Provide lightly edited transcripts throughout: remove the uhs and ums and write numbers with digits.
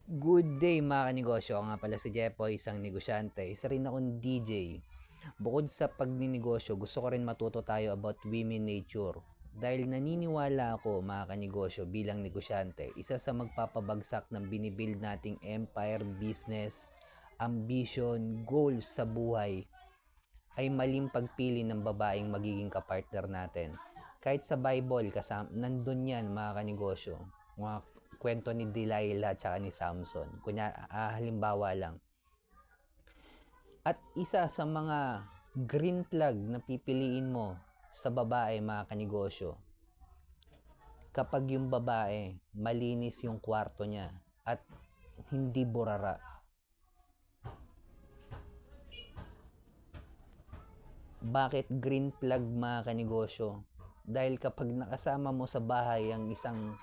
Good day mga kanegosyo, ako nga pala si Jepoy, isang negosyante, isa rin akong DJ. Bukod sa pagninegosyo, gusto ko rin matuto tayo about women nature. Dahil naniniwala ako mga kanegosyo bilang negosyante, isa sa magpapabagsak ng binibuild nating empire, business, ambition, goals sa buhay ay maling pagpili ng babaeng magiging kapartner natin. Kahit sa Bible, nandun yan mga kanegosyo. Mga kwento ni Delilah at ni Samson. Halimbawa lang. At isa sa mga green flag na pipiliin mo sa babae mga kanegosyo, kapag yung babae malinis yung kwarto niya at hindi burara. Bakit green flag mga kanegosyo? Dahil kapag nakasama mo sa bahay ang isang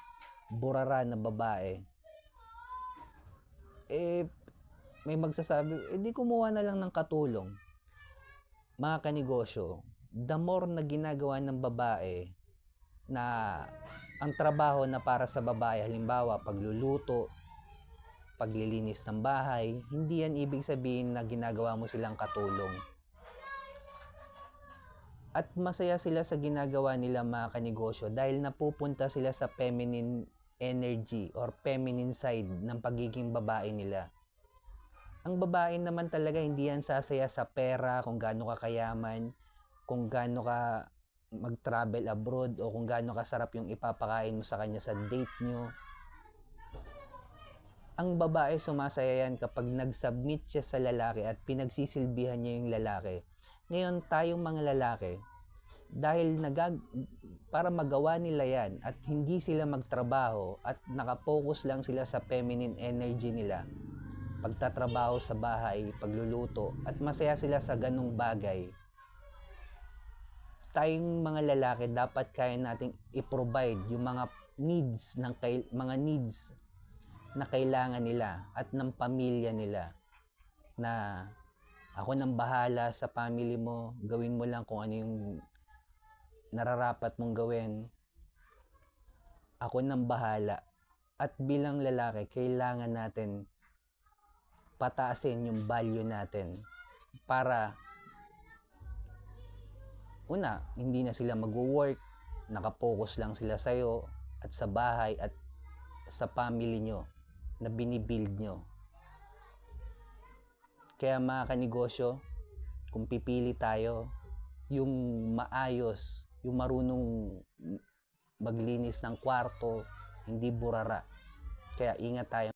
burara na babae, may magsasabi, di kumuha na lang ng katulong. Mga kanegosyo, the more na ginagawa ng babae na ang trabaho na para sa babae, halimbawa pagluluto, paglilinis ng bahay, hindi yan ibig sabihin na ginagawa mo silang katulong. At masaya sila sa ginagawa nila mga kanegosyo dahil napupunta sila sa feminine energy or feminine side ng pagiging babae nila. Ang babae naman talaga hindi yan sasaya sa pera, kung gaano ka kayaman, kung gaano ka mag-travel abroad, o kung gaano kasarap yung ipapakain mo sa kanya sa date nyo. Ang babae sumasaya yan kapag nag-submit siya sa lalaki at pinagsisilbihan niya yung lalaki. Ngayon, tayong mga lalaki, dahil para magawa nila yan at hindi sila magtrabaho at nakapokus lang sila sa feminine energy nila, pagtatrabaho sa bahay, pagluluto, at masaya sila sa ganung bagay, tayong mga lalaki dapat kaya nating i-provide yung mga needs na kailangan nila at ng pamilya nila. Na ako nang bahala sa family mo, gawin mo lang kung ano yung nararapat mong gawin. Ako nang bahala. At bilang lalaki, kailangan natin pataasin yung value natin para una, hindi na sila mag-work, nakapokus lang sila sa'yo at sa bahay at sa family nyo na binibuild nyo. Kaya mga kanegosyo, kung pipili tayo, yung maayos, yung marunong maglinis ng kwarto, hindi burara. Kaya ingat tayo.